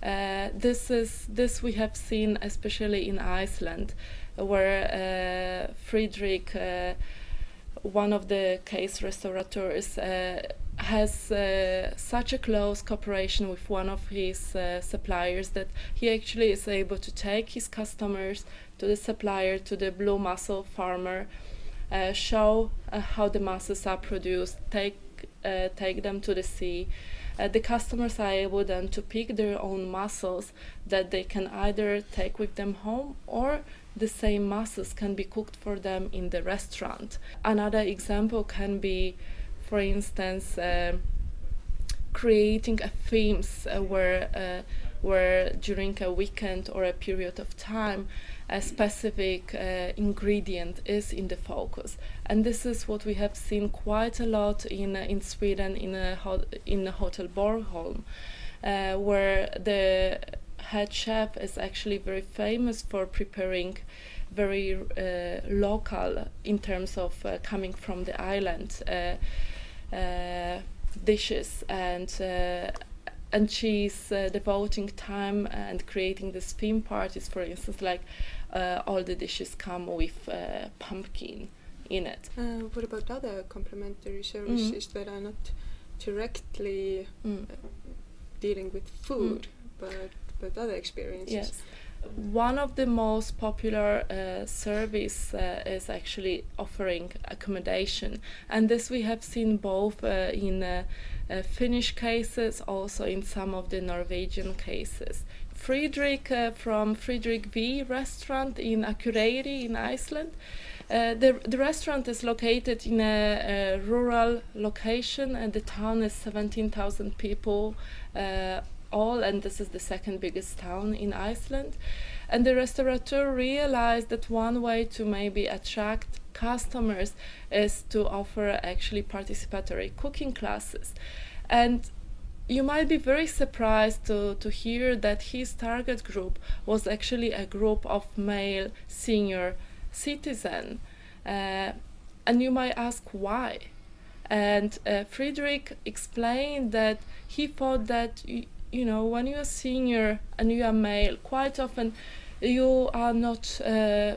This we have seen especially in Iceland, where Friedrich, one of the case restaurateurs, has such a close cooperation with one of his suppliers that he actually is able to take his customers to the supplier, to the blue mussel farmer, show how the mussels are produced, take them to the sea. The customers are able then to pick their own mussels that they can either take with them home, or the same mussels can be cooked for them in the restaurant. Another example can be, for instance, creating a themes where during a weekend or a period of time a specific ingredient is in the focus. And this is what we have seen quite a lot in Sweden in the Hotel Bornholm, where the head chef is actually very famous for preparing very local, in terms of coming from the island, dishes, and she's devoting time and creating these theme parties. For instance, like all the dishes come with pumpkin in it. What about other complementary services that are not directly dealing with food, but other experiences? Yes. One of the most popular service is actually offering accommodation, and this we have seen both in Finnish cases, also in some of the Norwegian cases. Friedrich from Friedrich V restaurant in Akureyri in Iceland. The restaurant is located in a rural location, and the town is 17,000 people all, and this is the second biggest town in Iceland. And the restaurateur realized that one way to maybe attract customers is to offer actually participatory cooking classes. And you might be very surprised to hear that his target group was actually a group of male senior citizens. And you might ask why. And Friedrich explained that he thought that you know, when you are senior and you are male, quite often you are not,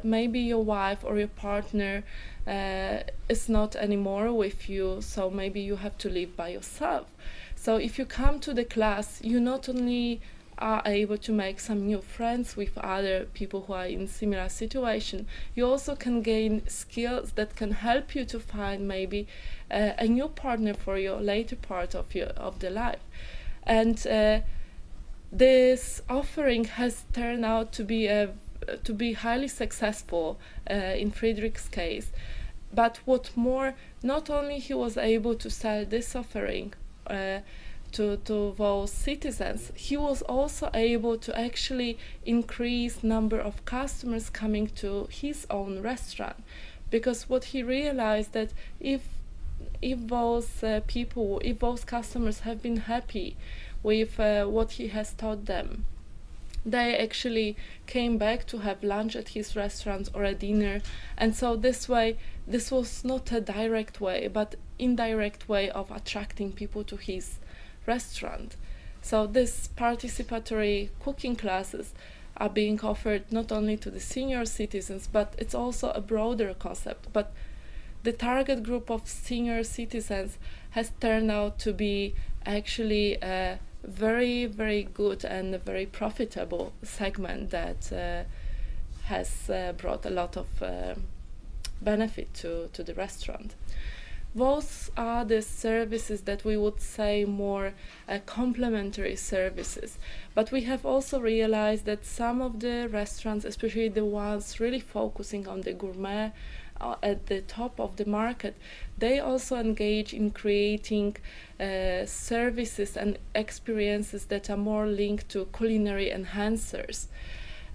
maybe your wife or your partner is not anymore with you, so maybe you have to live by yourself. So if you come to the class, you not only are able to make some new friends with other people who are in similar situation, you also can gain skills that can help you to find maybe a new partner for your later part of the life. And this offering has turned out to be highly successful in Friedrich's case. But what more, not only he was able to sell this offering to those citizens, he was also able to actually increase number of customers coming to his own restaurant, because what he realized that if those customers have been happy with what he has taught them, they actually came back to have lunch at his restaurant or a dinner. And so this was not a direct way, but indirect way of attracting people to his restaurant. So this participatory cooking classes are being offered not only to the senior citizens, but it's also a broader concept. But the target group of senior citizens has turned out to be actually a very, very good and a very profitable segment that has brought a lot of benefit to the restaurant. Those are the services that we would say more complementary services. But we have also realized that some of the restaurants, especially the ones really focusing on the gourmet at the top of the market, they also engage in creating services and experiences that are more linked to culinary enhancers.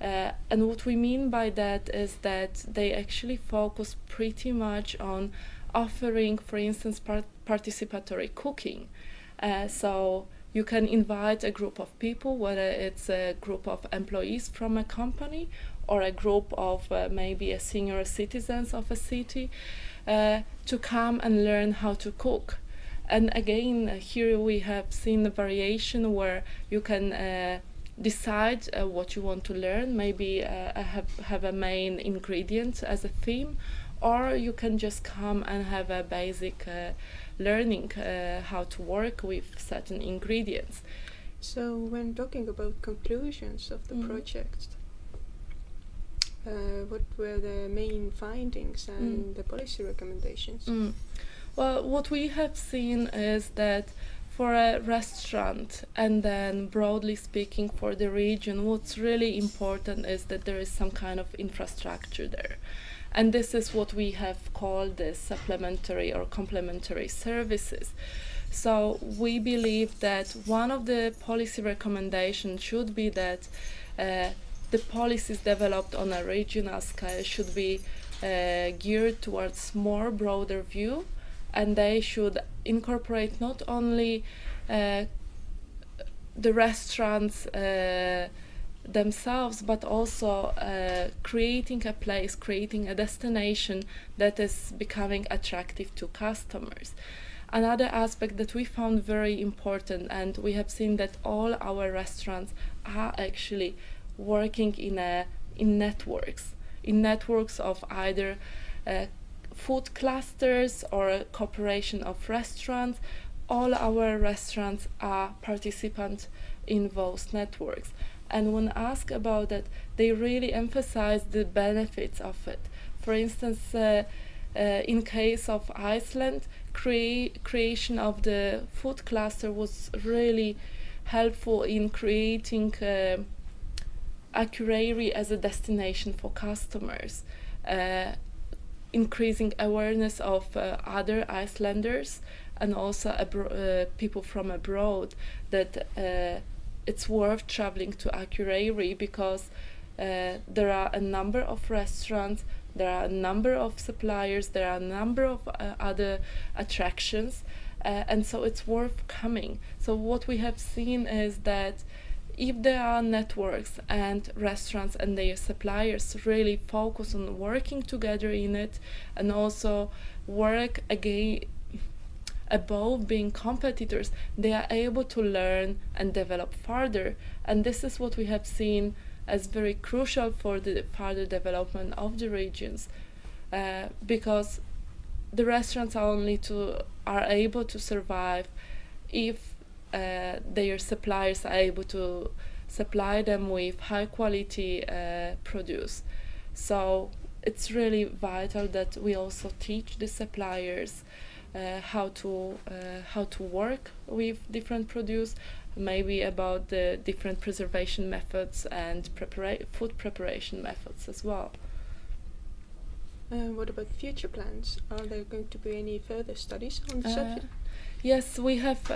And what we mean by that is that they actually focus pretty much on offering, for instance, participatory cooking. So you can invite a group of people, whether it's a group of employees from a company or a group of maybe a senior citizens of a city, to come and learn how to cook. And again, here we have seen a variation where you can decide what you want to learn. Maybe have a main ingredient as a theme, or you can just come and have a basic learning how to work with certain ingredients. So when talking about conclusions of the project, what were the main findings and the policy recommendations? Well, what we have seen is that for a restaurant, and then broadly speaking for the region, what's really important is that there is some kind of infrastructure there. And this is what we have called the supplementary or complementary services. So we believe that one of the policy recommendations should be that the policies developed on a regional scale should be geared towards more broader view, and they should incorporate not only the restaurants themselves, but also creating a place, creating a destination that is becoming attractive to customers. Another aspect that we found very important, and we have seen that all our restaurants are actually working in networks of either food clusters or a cooperation of restaurants. All our restaurants are participants in those networks. And when asked about that, they really emphasize the benefits of it. For instance, in case of Iceland, creation of the food cluster was really helpful in creating Akureyri as a destination for customers, increasing awareness of other Icelanders and also people from abroad that it's worth traveling to Akureyri because there are a number of restaurants, there are a number of suppliers, there are a number of other attractions, and so it's worth coming. So what we have seen is that if there are networks and restaurants and their suppliers really focus on working together in it and also work again above being competitors, they are able to learn and develop further. And this is what we have seen as very crucial for the further development of the regions, because the restaurants are able to survive if their suppliers are able to supply them with high quality produce. So it's really vital that we also teach the suppliers how to work with different produce, maybe about the different preservation methods and food preparation methods as well. What about future plans? Are there going to be any further studies on the subject? Yes, we have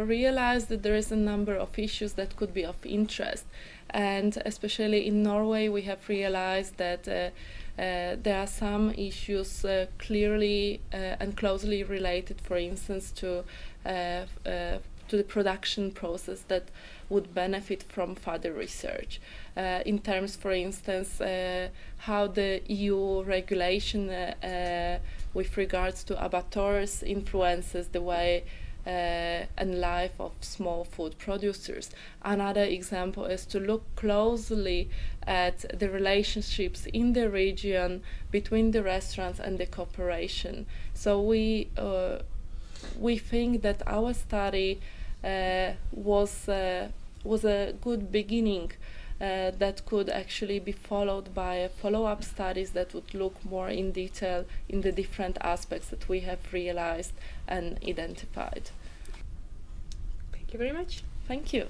realized that there is a number of issues that could be of interest, and especially in Norway we have realized that there are some issues clearly and closely related, for instance, to the production process that would benefit from further research. In terms, for instance, how the EU regulation with regards to abattoirs influences the way and life of small food producers. Another example is to look closely at the relationships in the region between the restaurants and the cooperation. So we think that our study was a good beginning that could actually be followed by follow-up studies that would look more in detail in the different aspects that we have realized and identified. Thank you very much. Thank you.